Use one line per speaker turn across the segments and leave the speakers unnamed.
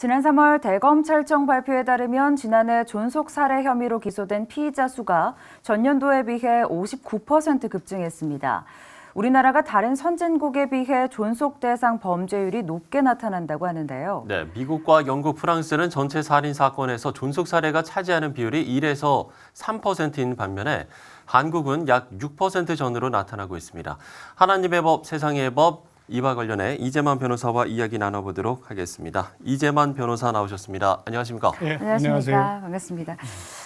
지난 3월 대검찰청 발표에 따르면 지난해 존속 살해 혐의로 기소된 피의자 수가 전년도에 비해 59% 급증했습니다. 우리나라가 다른 선진국에 비해 존속 대상 범죄율이 높게 나타난다고 하는데요.
네, 미국과 영국, 프랑스는 전체 살인 사건에서 존속 살해가 차지하는 비율이 1에서 3%인 반면에 한국은 약 6% 전으로 나타나고 있습니다. 하나님의 법, 세상의 법, 이와 관련해 이재만 변호사와 이야기 나눠보도록 하겠습니다. 이재만 변호사 나오셨습니다. 안녕하십니까?
네,
안녕하십니까?
안녕하세요.
반갑습니다.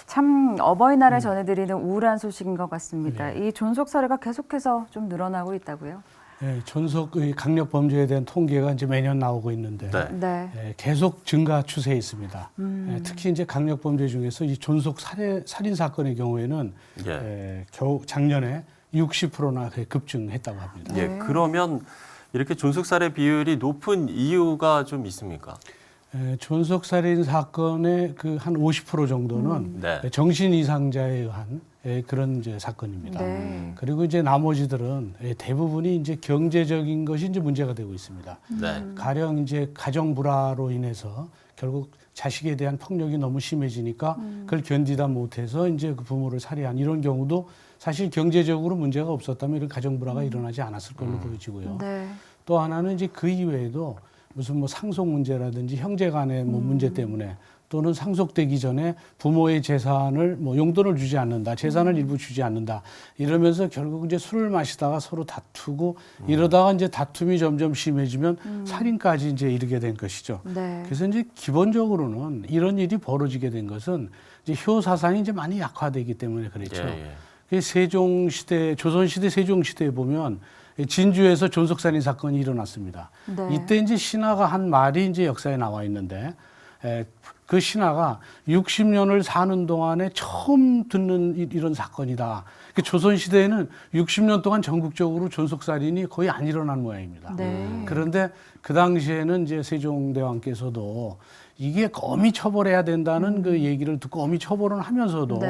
참 어버이날에 전해드리는 우울한 소식인 것 같습니다. 이 존속 살해가 계속해서 좀 늘어나고 있다고요?
네, 존속의 강력 범죄에 대한 통계가 이제 매년 나오고 있는데
네.
계속 증가 추세에 있습니다. 특히 이제 강력 범죄 중에서 이 존속 살인 사건의 경우에는 겨우 작년에 60%나 급증했다고 합니다.
예, 그러면 이렇게 존속 살해 비율이 높은 이유가 좀 있습니까?
존속 살인 사건의 그 한 50% 정도는 정신 이상자에 의한 그런 이제 사건입니다.
네.
그리고 이제 나머지들은 대부분이 이제 경제적인 것이 이제 문제가 되고 있습니다. 가령 이제 가정 불화로 인해서 결국 자식에 대한 폭력이 너무 심해지니까 그걸 견디다 못해서 이제 그 부모를 살해한 이런 경우도 사실 경제적으로 문제가 없었다면 이런 가정 불화가 일어나지 않았을 걸로 보여지고요.
네.
또 하나는 이제 그 이외에도 무슨 뭐 상속 문제라든지 형제 간의 뭐 문제 때문에 또는 상속되기 전에 부모의 재산을 뭐 용돈을 주지 않는다, 재산을 일부 주지 않는다 이러면서 결국 이제 술을 마시다가 서로 다투고 이러다가 이제 다툼이 점점 심해지면 살인까지 이제 이르게 된 것이죠.
네.
그래서 이제 기본적으로는 이런 일이 벌어지게 된 것은 이제 효 사상이 이제 많이 약화되기 때문에 그렇죠. 세종 시대, 조선 시대, 세종 시대에 보면 진주에서 존속살인 사건이 일어났습니다.
네. 이때
이때 이제 신하가 한 말이 이제 역사에 나와 있는데 그 신하가 60년을 사는 동안에 처음 듣는 이런 사건이다. 조선 시대에는 60년 동안 전국적으로 존속살인이 거의 안 일어난 모양입니다.
네.
그런데 그 당시에는 이제 세종대왕께서도 이게 엄히 처벌해야 된다는 그 얘기를 듣고 엄히 처벌을 하면서도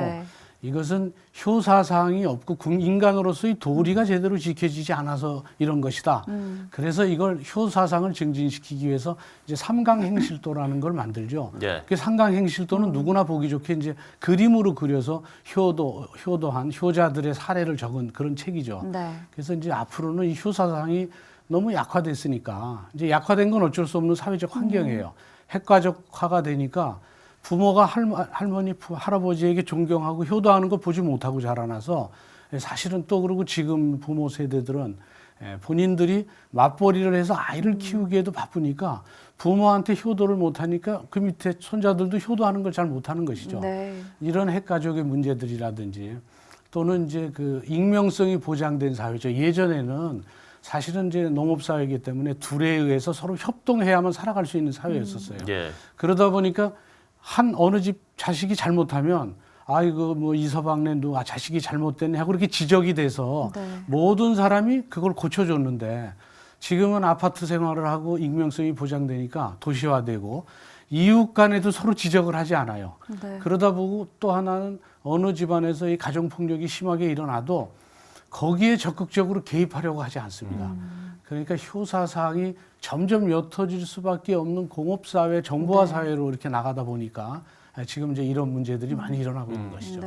이것은 효사상이 없고 인간으로서의 도리가 제대로 지켜지지 않아서 이런 것이다. 그래서 이걸 효사상을 증진시키기 위해서 이제 삼강행실도라는 걸 만들죠. 그 삼강행실도는 누구나 보기 좋게 이제 그림으로 그려서 효도한 효자들의 사례를 적은 그런 책이죠. 그래서 이제 앞으로는 이 효사상이 너무 약화됐으니까 이제 약화된 건 어쩔 수 없는 사회적 환경이에요. 핵가족화가 되니까 부모가 할머니, 할아버지에게 존경하고 효도하는 거 보지 못하고 자라나서 사실은 또 그러고 지금 부모 세대들은 본인들이 맞벌이를 해서 아이를 키우기에도 바쁘니까 부모한테 효도를 못하니까 그 밑에 손자들도 효도하는 걸 잘 못하는 것이죠. 이런 핵가족의 문제들이라든지 또는 이제 그 익명성이 보장된 사회죠. 예전에는 사실은 이제 농업사회이기 때문에 둘에 의해서 서로 협동해야만 살아갈 수 있는 사회였었어요. 그러다 보니까 어느 집 자식이 잘못하면 아이고 뭐 이서방네도 자식이 잘못됐네 하고 이렇게 지적이 돼서 모든 사람이 그걸 고쳐줬는데 지금은 아파트 생활을 하고 익명성이 보장되니까 도시화되고 이웃 간에도 서로 지적을 하지 않아요. 그러다 보고 또 하나는 어느 집안에서 이 가정폭력이 심하게 일어나도 거기에 적극적으로 개입하려고 하지 않습니다. 그러니까 효사상이 점점 옅어질 수밖에 없는 공업사회, 정보화 사회로 이렇게 나가다 보니까 지금 이제 이런 문제들이 많이 일어나고 있는 것이죠.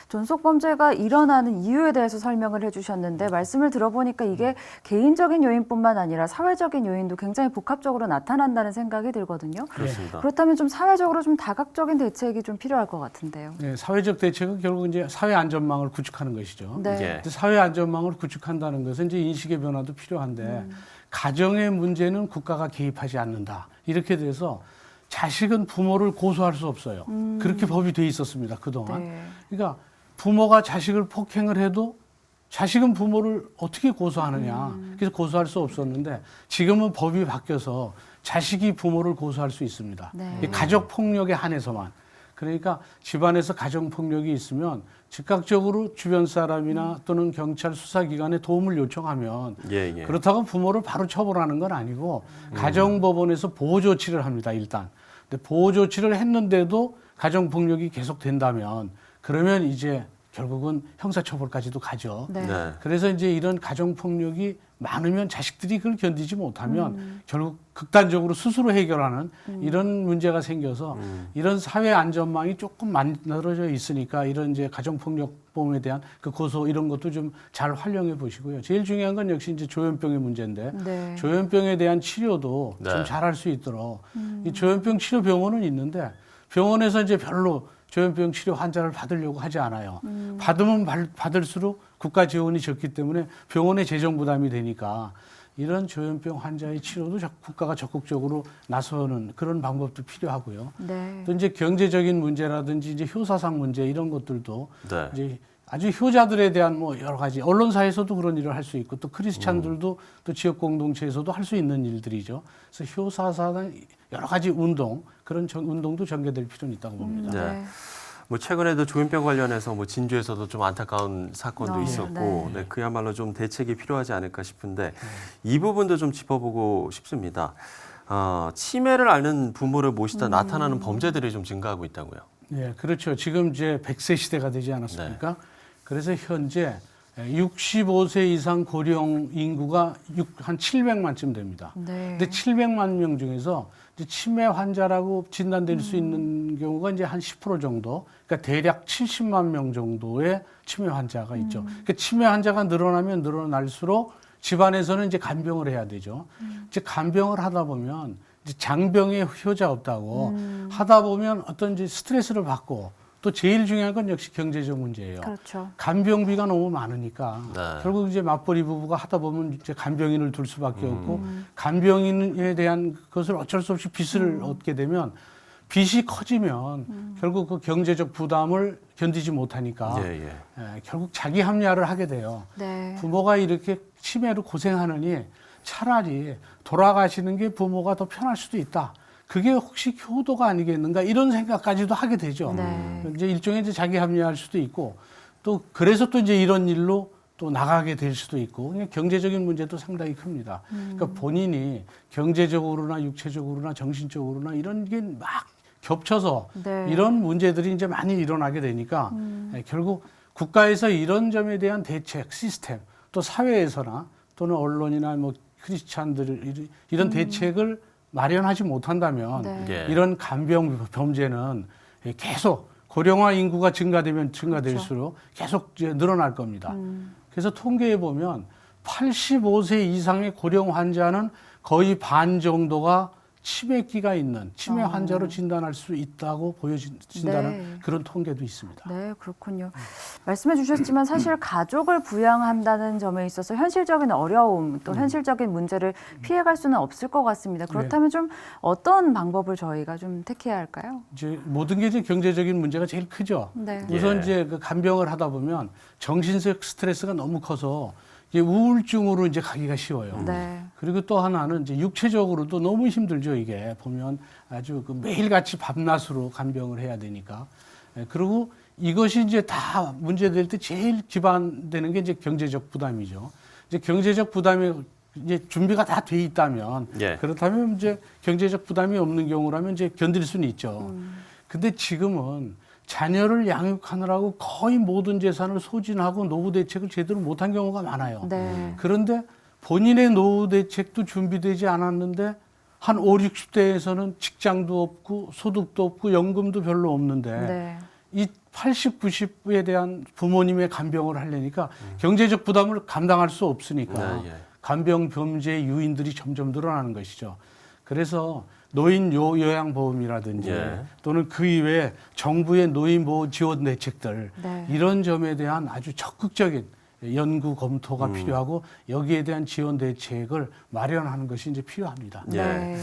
존속 범죄가 일어나는 이유에 대해서 설명을 해주셨는데 말씀을 들어보니까 이게 개인적인 요인뿐만 아니라 사회적인 요인도 굉장히 복합적으로 나타난다는 생각이 들거든요.
그렇습니다.
그렇다면 좀 사회적으로 좀 다각적인 대책이 좀 필요할 것 같은데요.
사회적 대책은 결국 이제 사회 안전망을 구축하는 것이죠. 사회 안전망을 구축한다는 것은 이제 인식의 변화도 필요한데 가정의 문제는 국가가 개입하지 않는다. 이렇게 돼서 자식은 부모를 고소할 수 없어요. 그렇게 법이 돼 있었습니다. 그동안. 그러니까 부모가 자식을 폭행을 해도 자식은 부모를 어떻게 고소하느냐. 그래서 고소할 수 없었는데 지금은 법이 바뀌어서 자식이 부모를 고소할 수 있습니다. 가족폭력에 한해서만. 그러니까 집안에서 가정폭력이 있으면 즉각적으로 주변 사람이나 또는 경찰 수사기관에 도움을 요청하면 그렇다고 부모를 바로 처벌하는 건 아니고 가정법원에서 보호조치를 합니다. 일단. 근데 보호조치를 했는데도 가정폭력이 계속된다면 그러면 이제 결국은 형사처벌까지도 가죠. 그래서 이제 이런 가정폭력이 많으면 자식들이 그걸 견디지 못하면 결국 극단적으로 스스로 해결하는 이런 문제가 생겨서 이런 사회 안전망이 조금 만들어져 있으니까 이런 이제 가정폭력범에 대한 그 고소 이런 것도 좀 잘 활용해 보시고요. 제일 중요한 건 역시 이제 조현병의 문제인데
네.
조현병에 대한 치료도
네.
좀 잘할 수 있도록 이 조현병 치료 병원은 있는데 병원에서 이제 별로 조현병 치료 환자를 받으려고 하지 않아요. 받으면 받을수록 국가 지원이 적기 때문에 병원의 재정 부담이 되니까 이런 조현병 환자의 치료도 국가가 적극적으로 나서는 그런 방법도 필요하고요.
네.
또 이제 경제적인 문제라든지 이제 효사상 문제 이런 것들도
네.
이제 아주 효자들에 대한 뭐 여러 가지 언론사에서도 그런 일을 할 수 있고 또 크리스찬들도 또 지역 공동체에서도 할 수 있는 일들이죠. 그래서 효사상 여러 가지 운동 그런 운동도 전개될 필요는 있다고 봅니다.
네. 뭐 최근에도 조현병 관련해서 뭐 진주에서도 좀 안타까운 사건도
아,
있었고, 네, 그야말로 좀 대책이 필요하지 않을까 싶은데 이 부분도 좀 짚어보고 싶습니다. 치매를 앓는 부모를 모시다 나타나는 범죄들이 좀 증가하고 있다고요.
네, 그렇죠. 지금 이제 100세 시대가 되지 않았습니까? 그래서 현재 65세 이상 고령 인구가 한 700만쯤 됩니다.
네.
근데 700만 명 중에서 이제 치매 환자라고 진단될 수 있는 경우가 이제 한 10% 정도, 그러니까 대략 70만 명 정도의 치매 환자가 있죠. 그러니까 치매 환자가 늘어나면 늘어날수록 집안에서는 이제 간병을 해야 되죠. 이제 간병을 하다 보면 이제 장병에 효자 없다고 하다 보면 어떤 이제 스트레스를 받고 또 제일 중요한 건 역시 경제적 문제예요.
그렇죠.
간병비가 너무 많으니까
네.
결국 이제 맞벌이 부부가 하다 보면 이제 간병인을 둘 수밖에 없고 간병인에 대한 것을 어쩔 수 없이 빚을 얻게 되면 빚이 커지면 결국 그 경제적 부담을 견디지 못하니까
예.
결국 자기 합리화를 하게 돼요.
네.
부모가 이렇게 치매로 고생하느니 차라리 돌아가시는 게 부모가 더 편할 수도 있다. 그게 혹시 효도가 아니겠는가 이런 생각까지도 하게 되죠.
네.
이제 일종의 이제 자기 합리화할 수도 있고 또 그래서 또 이제 이런 일로 또 나가게 될 수도 있고 그냥 경제적인 문제도 상당히 큽니다. 그러니까 본인이 경제적으로나 육체적으로나 정신적으로나 이런 게 막 겹쳐서
네.
이런 문제들이 이제 많이 일어나게 되니까 결국 국가에서 이런 점에 대한 대책 시스템 또 사회에서나 또는 언론이나 뭐 크리스찬들 이런 대책을 마련하지 못한다면
네.
예.
이런 간병 범죄는 계속 고령화 인구가 증가되면 증가될수록 계속 이제 늘어날 겁니다. 그래서 통계에 보면 85세 이상의 고령 환자는 거의 반 정도가 치매기가 있는 치매 환자로 진단할 수 있다고 보여진다는
네.
그런 통계도 있습니다.
네, 그렇군요. 말씀해 주셨지만 사실 가족을 부양한다는 점에 있어서 현실적인 어려움 또 현실적인 문제를 피해갈 수는 없을 것 같습니다. 그렇다면 좀 어떤 방법을 저희가 좀 택해야 할까요?
이제 모든 게 이제 경제적인 문제가 제일 크죠.
네.
우선
예.
이제 그 간병을 하다 보면 정신적 스트레스가 너무 커서 이게 우울증으로 이제 가기가 쉬워요.
네.
그리고 또 하나는 이제 육체적으로도 너무 힘들죠. 이게 보면 아주 그 매일같이 밤낮으로 간병을 해야 되니까. 그리고 이것이 이제 다 문제될 때 제일 기반되는 게 이제 경제적 부담이죠. 이제 경제적 부담이 이제 준비가 다 돼 있다면
예.
그렇다면 이제 경제적 부담이 없는 경우라면 이제 견딜 수는 있죠. 근데 지금은 자녀를 양육하느라고 거의 모든 재산을 소진하고 노후 대책을 제대로 못한 경우가 많아요.
네.
그런데 본인의 노후 대책도 준비되지 않았는데 한 5, 60대에서는 직장도 없고 소득도 없고 연금도 별로 없는데
네.
이 80, 90에 대한 부모님의 간병을 하려니까 경제적 부담을 감당할 수 없으니까
네, 예.
간병 범죄의 유인들이 점점 늘어나는 것이죠. 그래서 노인 요양보험이라든지
예.
또는 그 이외에 정부의 노인보호 지원 대책들
네.
이런 점에 대한 아주 적극적인 연구 검토가 필요하고 여기에 대한 지원 대책을 마련하는 것이 이제 필요합니다.
예.
네.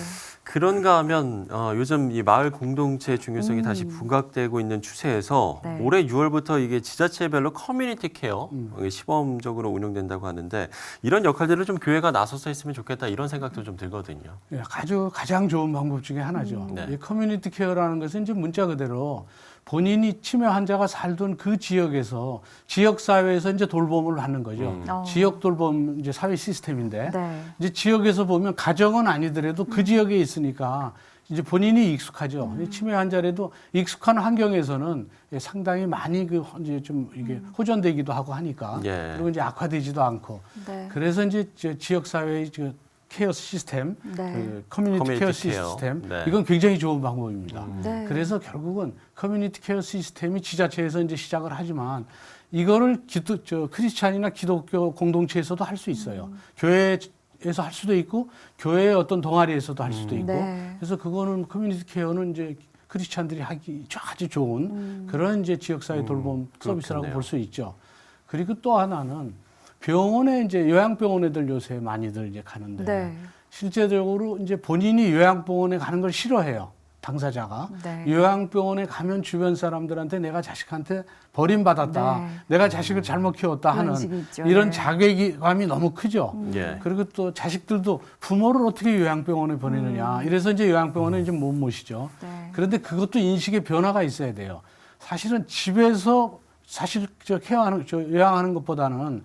그런가 하면 요즘 이 마을 공동체 중요성이 다시 부각되고 있는 추세에서
네.
올해 6월부터 이게 지자체별로 커뮤니티 케어 이게 시범적으로 운영된다고 하는데 이런 역할들을 좀 교회가 나서서 했으면 좋겠다 이런 생각도 좀 들거든요.
예, 가장 좋은 방법 중에 하나죠.
네.
이 커뮤니티 케어라는 것은 이제 문자 그대로 본인이 치매 환자가 살던 그 지역에서 지역 사회에서 이제 돌봄을 하는 거죠. 지역 돌봄 이제 사회 시스템인데
네.
이제 지역에서 보면 가정은 아니더라도 그 지역에 있으니까 이제 본인이 익숙하죠. 치매 환자라도 익숙한 환경에서는 상당히 많이 이제 좀 이게 호전되기도 하고 하니까
예.
그리고 이제 악화되지도 않고
네.
그래서 이제 지역 사회의 케어 시스템,
네.
커뮤니티 케어
케어.
시스템
네.
이건 굉장히 좋은 방법입니다.
네.
그래서 결국은 커뮤니티 케어 시스템이 지자체에서 이제 시작을 하지만 이거를 크리스찬이나 기독교 공동체에서도 할 수 있어요. 교회에서 할 수도 있고 교회의 어떤 동아리에서도 할 수도 있고
네.
그래서 그거는 커뮤니티 케어는 이제 크리스찬들이 하기 아주 좋은 그런 이제 지역사회 돌봄 서비스라고
그렇겠네요.
볼 수 있죠. 그리고 또 하나는 병원에 이제 요양병원 애들 요새 많이들 이제 가는데
네.
실제적으로 이제 본인이 요양병원에 가는 걸 싫어해요. 당사자가
네.
요양병원에 가면 주변 사람들한테 내가 자식한테 버림받았다.
네.
내가 자식을 잘못 키웠다
그런
하는
인식이 있죠.
이런
네.
자괴감이 너무 크죠.
예.
그리고 또 자식들도 부모를 어떻게 요양병원에 보내느냐. 이래서 이제 요양병원에 이제 못 모시죠.
네.
그런데 그것도 인식의 변화가 있어야 돼요. 사실은 집에서 사실 요양하는 것보다는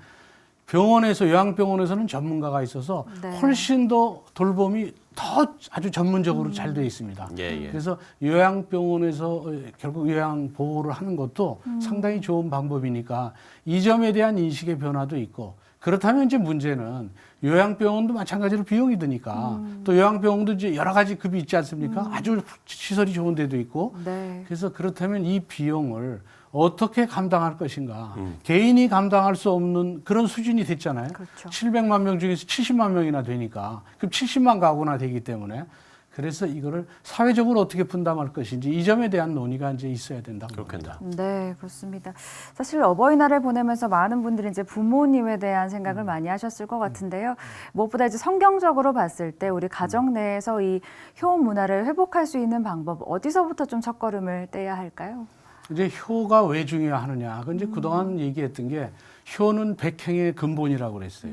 병원에서 요양병원에서는 전문가가 있어서
네.
훨씬 더 돌봄이 더 아주 전문적으로 잘 되어 있습니다.
예, 예.
그래서 요양병원에서 결국 요양 보호를 하는 것도 상당히 좋은 방법이니까 이 점에 대한 인식의 변화도 있고 그렇다면 이제 문제는 요양병원도 마찬가지로 비용이 드니까 또 요양병원도 이제 여러 가지 급이 있지 않습니까? 아주 시설이 좋은 데도 있고
네.
그래서 그렇다면 이 비용을 어떻게 감당할 것인가. 개인이 감당할 수 없는 그런 수준이 됐잖아요.
그렇죠.
700만 명 중에서 70만 명이나 되니까 그럼 70만 가구나 되기 때문에 그래서 이거를 사회적으로 어떻게 분담할 것인지 이 점에 대한 논의가 이제 있어야 된다고
그렇겠네요.
봅니다.
네, 그렇습니다. 사실 어버이날을 보내면서 많은 분들이 이제 부모님에 대한 생각을 많이 하셨을 것 같은데요. 무엇보다 이제 성경적으로 봤을 때 우리 가정 내에서 이 효 문화를 회복할 수 있는 방법 어디서부터 좀 첫걸음을 떼야 할까요?
이제 효가 왜 중요하느냐. 그 이제 그동안 얘기했던 게 효는 백행의 근본이라고 그랬어요.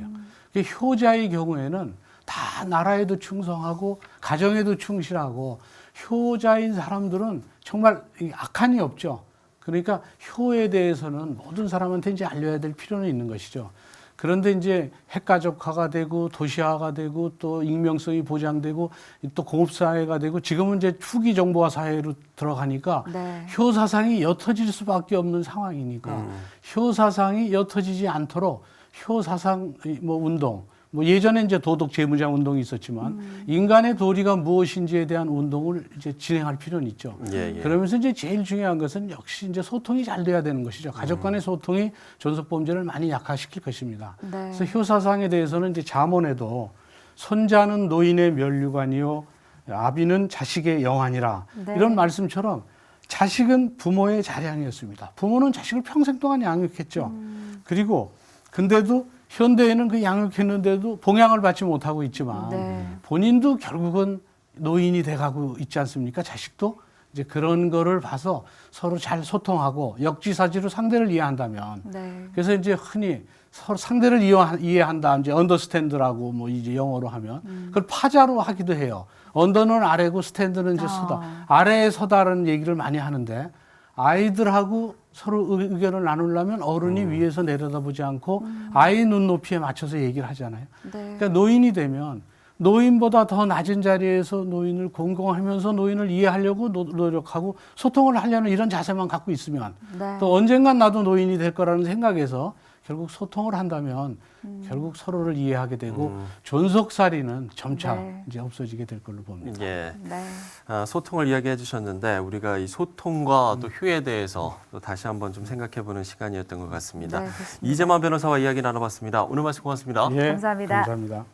그 효자의 경우에는 다 나라에도 충성하고 가정에도 충실하고 효자인 사람들은 정말 악한이 없죠. 그러니까 효에 대해서는 모든 사람한테 이제 알려야 될 필요는 있는 것이죠. 그런데 이제 핵가족화가 되고 도시화가 되고 또 익명성이 보장되고 또 공업사회가 되고 지금은 이제 후기 정보화 사회로 들어가니까
네.
효 사상이 옅어질 수밖에 없는 상황이니까 효 사상이 옅어지지 않도록 효 사상 운동 예전에 이제 도덕 재무장 운동이 있었지만 인간의 도리가 무엇인지에 대한 운동을 이제 진행할 필요는 있죠.
예, 예.
그러면서 이제 제일 중요한 것은 역시 이제 소통이 잘 돼야 되는 것이죠. 가족 간의 소통이 존속 범죄를 많이 약화시킬 것입니다.
네.
그래서 효사상에 대해서는 이제 잠언에도 손자는 노인의 면류관이요 아비는 자식의 영안이라
네.
이런 말씀처럼 자식은 부모의 자량이었습니다. 부모는 자식을 평생 동안 양육했죠. 그리고 근데도 현대에는 그 양육했는데도 봉양을 받지 못하고 있지만
네.
본인도 결국은 노인이 돼가고 있지 않습니까? 자식도 이제 그런 거를 봐서 서로 잘 소통하고 역지사지로 상대를 이해한다면
네.
그래서 이제 흔히 서로 상대를 이해한다 이제 언더스탠드라고 뭐 이제 영어로 하면 그걸 파자로 하기도 해요. 언더는 아래고 스탠드는 이제 서다. 아래에 서다라는 얘기를 많이 하는데 아이들하고 서로 의견을 나누려면 어른이 위에서 내려다보지 않고 아이 눈높이에 맞춰서 얘기를 하잖아요.
네.
그러니까 노인이 되면 노인보다 더 낮은 자리에서 노인을 공경하면서 노인을 이해하려고 노력하고 소통을 하려는 이런 자세만 갖고 있으면
네.
또 언젠간 나도 노인이 될 거라는 생각에서 결국 소통을 한다면 결국 서로를 이해하게 되고 존속살이는 점차
네.
이제 없어지게 될 걸로 봅니다.
예.
네.
소통을 이야기해 주셨는데 우리가 이 소통과 또 효에 대해서 또 다시 한번 좀 생각해 보는 시간이었던 것 같습니다.
네, 그렇습니다.
이재만 변호사와 이야기 나눠봤습니다. 오늘 말씀 고맙습니다.
예,
감사합니다.
감사합니다.